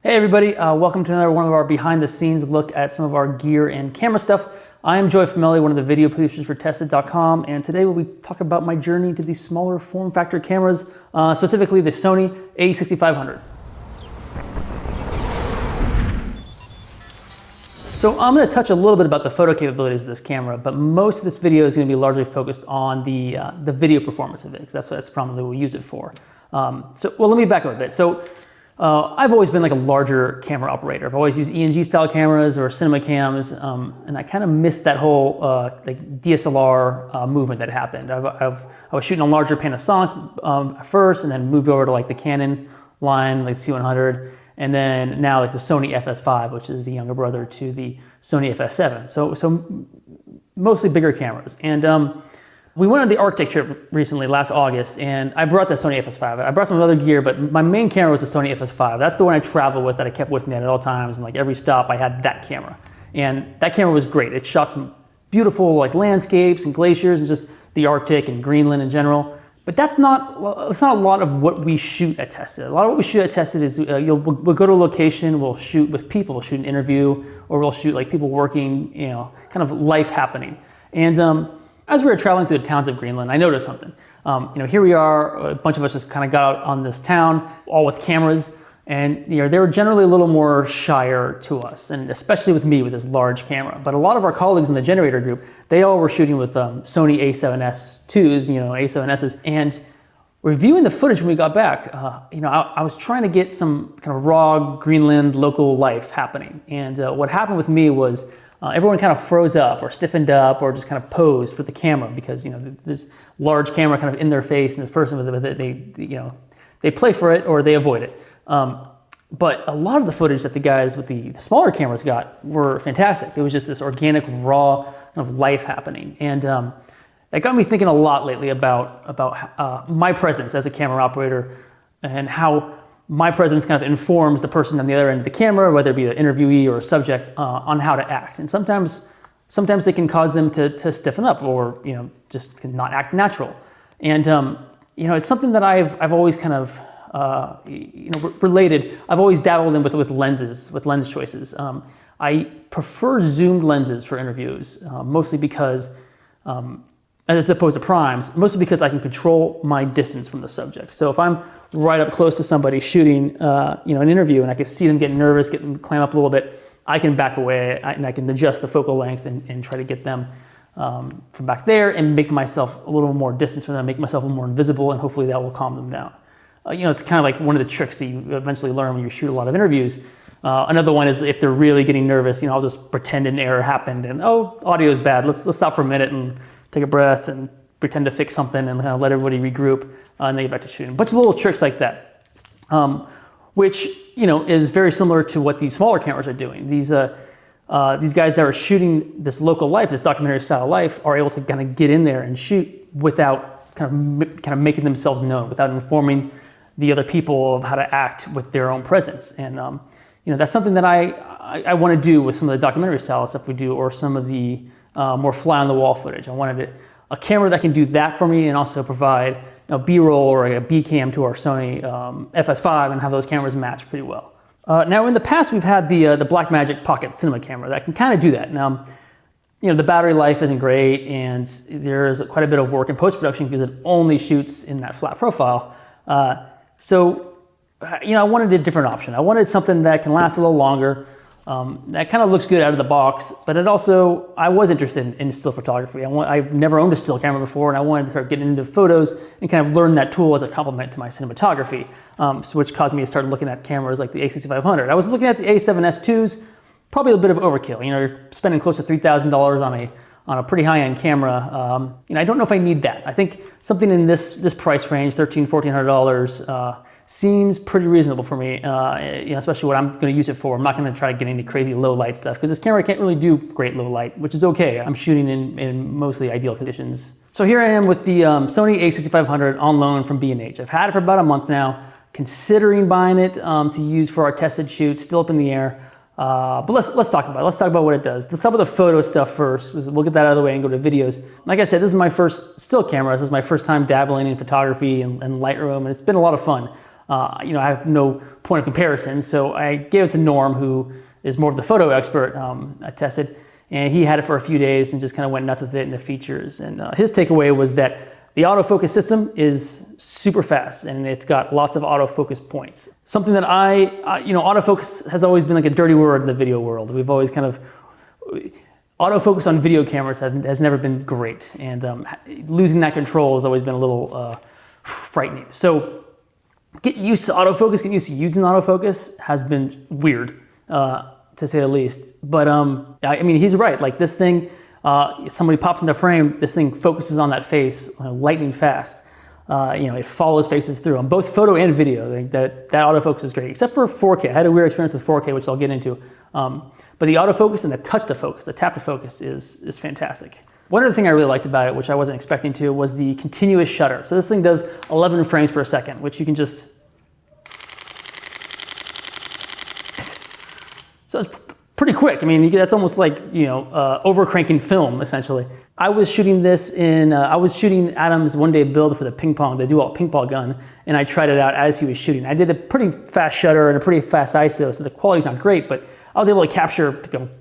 Hey everybody, welcome to another one of our behind the scenes look at some of our gear and camera stuff. I am Joey Fameli, one of the video producers for Tested.com, and today we'll be talking about my journey to these smaller form factor cameras, specifically the Sony a6500. So I'm going to touch a little bit about the photo capabilities of this camera, but most of this video is going to be largely focused on the video performance of it, because that's probably what we'll use it for. Let me back up a bit. I've always been like a larger camera operator. I've always used ENG style cameras or cinema cams, and I kind of missed that whole like DSLR movement that happened. I was shooting on larger Panasonics first, and then moved over to like the Canon line, like C100, and then now like the Sony FS5, which is the younger brother to the Sony FS7. So mostly bigger cameras. And we went on the Arctic trip recently, last August, and I brought the Sony FS5. I brought some other gear, but my main camera was the Sony FS5. That's the one I traveled with, that I kept with me at all times, and like every stop I had that camera. And that camera was great. It shot some beautiful like landscapes and glaciers and just the Arctic and Greenland in general. But it's not a lot of what we shoot at Tested. A lot of what we shoot at Tested is we'll go to a location, we'll shoot with people, we'll shoot an interview, or we'll shoot like people working, kind of life happening. And as we were traveling through the towns of Greenland, I noticed something. Here we are, a bunch of us just kind of got out on this town, all with cameras, and they were generally a little more shyer to us, and especially with me with this large camera. But a lot of our colleagues in the generator group, they all were shooting with Sony a7S2s, A7Ss, and reviewing the footage when we got back, I was trying to get some kind of raw Greenland local life happening. And what happened with me was everyone kind of froze up or stiffened up or just kind of posed for the camera because, this large camera kind of in their face, and this person with it, they play for it or they avoid it. But a lot of the footage that the guys with the smaller cameras got were fantastic. It was just this organic, raw kind of life happening. And that got me thinking a lot lately about my presence as a camera operator and how my presence kind of informs the person on the other end of the camera, whether it be an interviewee or a subject, on how to act. And sometimes they can cause them to stiffen up or, just not act natural. And, it's something that I've always kind of, related. I've always dabbled in with lenses, with lens choices. I prefer zoomed lenses for interviews, mostly because, as opposed to primes, mostly because I can control my distance from the subject. So if I'm right up close to somebody shooting, an interview, and I can see them get nervous, climb up a little bit, I can back away and I can adjust the focal length and try to get them from back there and make myself a little more distance from them, make myself a little more invisible, and hopefully that will calm them down. It's kind of like one of the tricks that you eventually learn when you shoot a lot of interviews. Another one is if they're really getting nervous, I'll just pretend an error happened and, audio is bad. Let's stop for a minute and take a breath and pretend to fix something and kind of let everybody regroup and then get back to shooting. A bunch of little tricks like that, which, is very similar to what these smaller cameras are doing. These guys that are shooting this local life, this documentary style life, are able to kind of get in there and shoot without kind of making themselves known, without informing the other people of how to act with their own presence. And, that's something that I want to do with some of the documentary style stuff we do, or some of the more fly on the wall footage. I wanted a camera that can do that for me and also provide B-roll or a B-cam to our Sony FS5 and have those cameras match pretty well. Now in the past we've had the Blackmagic Pocket cinema camera that can kind of do that. Now, the battery life isn't great, and there's quite a bit of work in post-production because it only shoots in that flat profile. I wanted a different option. I wanted something that can last a little longer, that kind of looks good out of the box, but I was interested in still photography. I've never owned a still camera before, and I wanted to start getting into photos and kind of learn that tool as a complement to my cinematography, which caused me to start looking at cameras like the a6500. I was looking at the a7S2s, probably a bit of overkill. You're spending close to $3,000 on a pretty high-end camera. I don't know if I need that. I think something in this price range, $1,400, seems pretty reasonable for me, especially what I'm going to use it for. I'm not going to try to get into crazy low light stuff because this camera can't really do great low light, which is okay. I'm shooting in mostly ideal conditions. So here I am with the Sony a6500 on loan from B&H. I've had it for about a month now, considering buying it to use for our tested shoots, still up in the air. But let's talk about it. Let's talk about what it does. Let's start with the photo stuff first. We'll get that out of the way and go to videos. Like I said, this is my first still camera. This is my first time dabbling in photography and Lightroom, and it's been a lot of fun. I have no point of comparison. So I gave it to Norm, who is more of the photo expert. I tested, and he had it for a few days and just kind of went nuts with it and the features. And his takeaway was that the autofocus system is super fast, and it's got lots of autofocus points. Something that autofocus has always been like a dirty word in the video world. We've always autofocus on video cameras has never been great, and losing that control has always been a little frightening. So getting used to autofocus, getting used to using autofocus has been weird, to say the least. But I mean, he's right. Like this thing, somebody pops into frame, this thing focuses on that face lightning fast. It follows faces through on both photo and video. I think that autofocus is great, except for 4K. I had a weird experience with 4K, which I'll get into. But the autofocus and the touch to focus, the tap to focus is fantastic. One other thing I really liked about it, which I wasn't expecting to, was the continuous shutter. So this thing does 11 frames per second, which you can just... So it's pretty quick. I mean, that's almost like, over-cranking film, essentially. I was shooting Adam's one-day build for the the dual ping pong gun, and I tried it out as he was shooting. I did a pretty fast shutter and a pretty fast ISO, so the quality's not great, but I was able to capture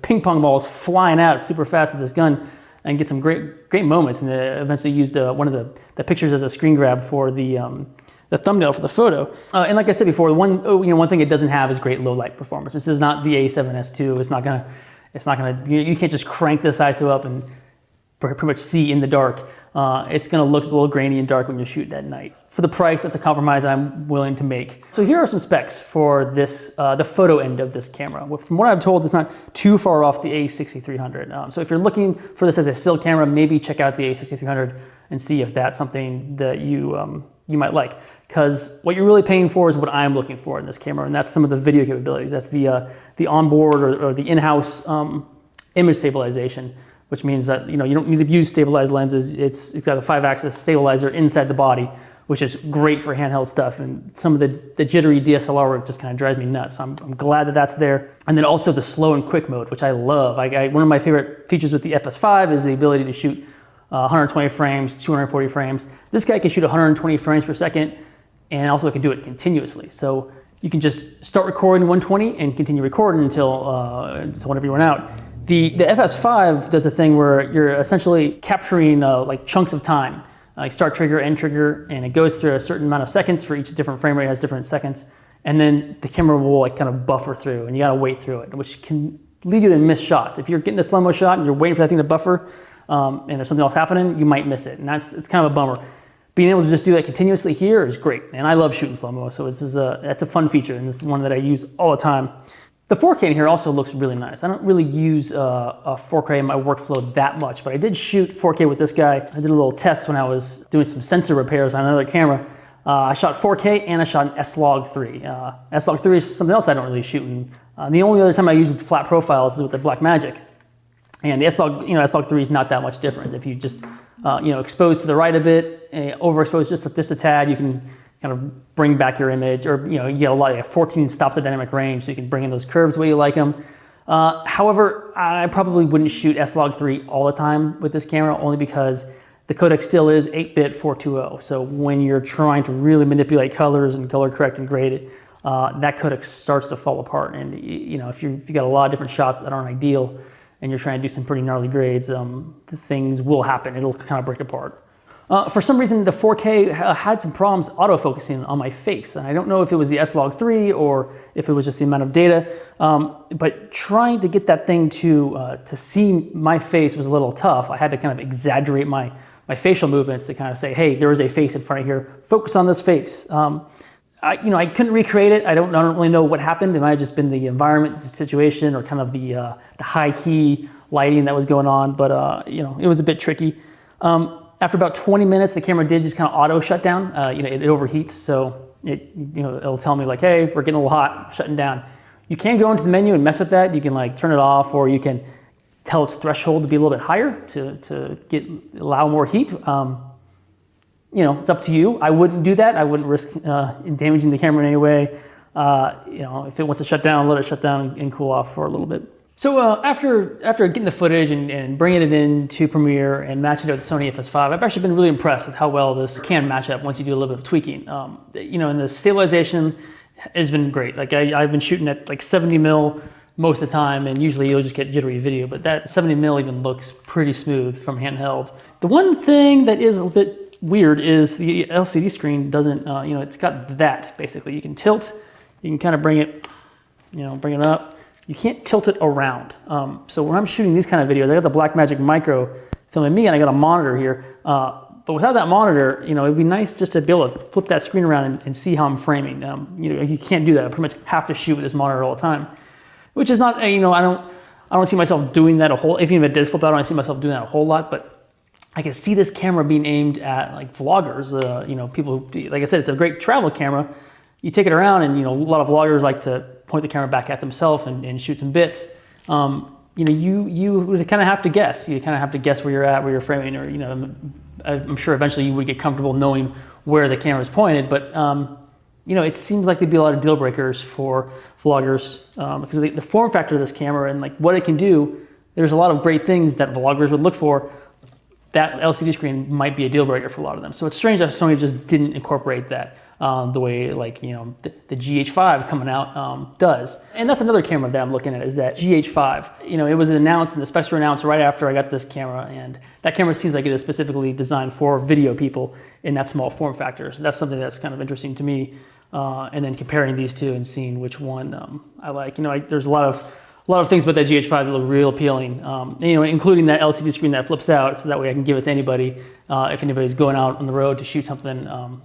ping pong balls flying out super fast with this gun and get some great moments, and eventually used one of the pictures as a screen grab for the thumbnail for the photo. And like I said before, one thing it doesn't have is great low light performance. This is not the A7S II. It's not gonna. You can't just crank this ISO up and pretty much see in the dark. It's gonna look a little grainy and dark when you're shooting at night. For the price, that's a compromise that I'm willing to make. So here are some specs for this, the photo end of this camera. From what I've told, it's not too far off the A6300. So if you're looking for this as a still camera, maybe check out the A6300 and see if that's something that you might like. Because what you're really paying for is what I'm looking for in this camera, and that's some of the video capabilities. That's the onboard or the in-house image stabilization, which means that you don't need to use stabilized lenses. It's got a 5-axis stabilizer inside the body, which is great for handheld stuff. And some of the jittery DSLR work just kind of drives me nuts. So I'm glad that that's there. And then also the slow and quick mode, which I love. One of my favorite features with the FS5 is the ability to shoot 120 frames, 240 frames. This guy can shoot 120 frames per second, and also can do it continuously. So you can just start recording 120 and continue recording until whenever you run out. The FS5 does a thing where you're essentially capturing like chunks of time, like start trigger, end trigger, and it goes through a certain amount of seconds. For each different frame rate has different seconds, and then the camera will like kind of buffer through, and you gotta wait through it, which can lead you to miss shots. If you're getting a slow-mo shot and you're waiting for that thing to buffer, and there's something else happening, you might miss it, and it's kind of a bummer. Being able to just do that continuously here is great, and I love shooting slow-mo, so that's a fun feature, and this is one that I use all the time. The 4K in here also looks really nice. I don't really use a 4K in my workflow that much, but I did shoot 4K with this guy. I did a little test when I was doing some sensor repairs on another camera. I shot 4K and I shot an S-Log3. S-Log3 is something else I don't really shoot in. The only other time I use flat profiles is with the Blackmagic. And the S-Log3 is not that much different. If you just expose to the right a bit, overexpose just a tad, you can kind of bring back your image, or you get a lot of 14 stops of dynamic range, so you can bring in those curves the way you like them. However, I probably wouldn't shoot S-Log3 all the time with this camera, only because the codec still is 8-bit 420. So when you're trying to really manipulate colors and color correct and grade it, that codec starts to fall apart. And if you got a lot of different shots that aren't ideal, and you're trying to do some pretty gnarly grades, things will happen. It'll kind of break apart. For some reason, the 4K had some problems autofocusing on my face, and I don't know if it was the S-Log3 or if it was just the amount of data, but trying to get that thing to see my face was a little tough. I had to kind of exaggerate my facial movements to kind of say, hey, there is a face in front of here, focus on this face. I couldn't recreate it. I don't really know what happened. It might have just been the environment, the situation, or kind of the high key lighting that was going on, but it was a bit tricky. After about 20 minutes, the camera did just kind of auto shut down. It overheats, so it'll tell me like, hey, we're getting a little hot, shutting down. You can go into the menu and mess with that. You can like turn it off, or you can tell its threshold to be a little bit higher to allow more heat. It's up to you. I wouldn't do that. I wouldn't risk damaging the camera in any way. If it wants to shut down, let it shut down and cool off for a little bit. So after getting the footage and bringing it into Premiere and matching it with the Sony FS5, I've actually been really impressed with how well this can match up once you do a little bit of tweaking. You know, and the stabilization has been great. Like I've been shooting at like 70 mil most of the time, and usually you'll just get jittery video, but that 70 mil even looks pretty smooth from handheld. The one thing that is a bit weird is the LCD screen doesn't, you know, it's got that basically. You can tilt, you can kind of bring it, you know, bring it up. You can't tilt it around. So when I'm shooting these kind of videos, I got the Blackmagic Micro filming me, and I got a monitor here. But without that monitor, you know, it'd be nice just to be able to flip that screen around and see how I'm framing. You know, you can't do that. I pretty much have to shoot with this monitor all the time, which is not, you know, I don't see myself doing that a whole. Even if it did flip out, I don't see myself doing that a whole lot. But I can see this camera being aimed at like vloggers. You know, people who, like I said, it's a great travel camera. You take it around, and you know, a lot of vloggers like to point the camera back at themselves and shoot some bits. You know, you would kind of have to guess. You kind of have to guess where you're at, where you're framing, or you know, I'm sure eventually you would get comfortable knowing where the camera is pointed. But you know, it seems like there'd be a lot of deal breakers for vloggers because the form factor of this camera and like what it can do. There's a lot of great things that vloggers would look for. That LCD screen might be a deal breaker for a lot of them. So it's strange that Sony just didn't incorporate that. The way like, you know, the GH5 coming out does. And that's another camera that I'm looking at, is that GH5. You know, it was announced and the specs were announced right after I got this camera, and that camera seems like it is specifically designed for video people in that small form factor. So that's something that's kind of interesting to me. And then comparing these two and seeing which one I like. You know, there's a lot of things about that GH5 that look real appealing, you know, including that LCD screen that flips out, so that way I can give it to anybody. If anybody's going out on the road to shoot something,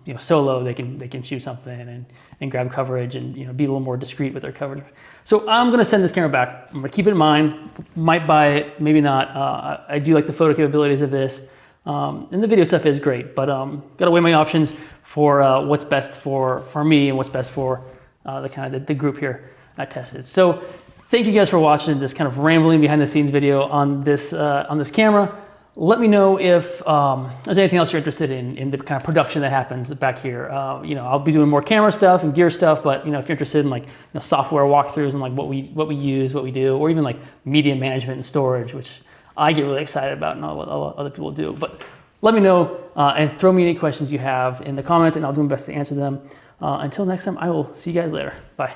you know, solo, they can shoot something and grab coverage and, you know, be a little more discreet with their coverage. So I'm gonna send this camera back. I'm gonna keep it in mind. Might buy it, maybe not. I do like the photo capabilities of this, and the video stuff is great. But gotta weigh my options for what's best for me and what's best for the group here at Tested. So. Thank you guys for watching this kind of rambling behind the scenes video on this camera. Let me know if there's anything else you're interested in the kind of production that happens back here. You know, I'll be doing more camera stuff and gear stuff, but you know, if you're interested in like, you know, software walkthroughs and like what we use, what we do, or even like media management and storage, which I get really excited about and a lot of other people do. But let me know and throw me any questions you have in the comments, and I'll do my best to answer them. Until next time, I will see you guys later. Bye.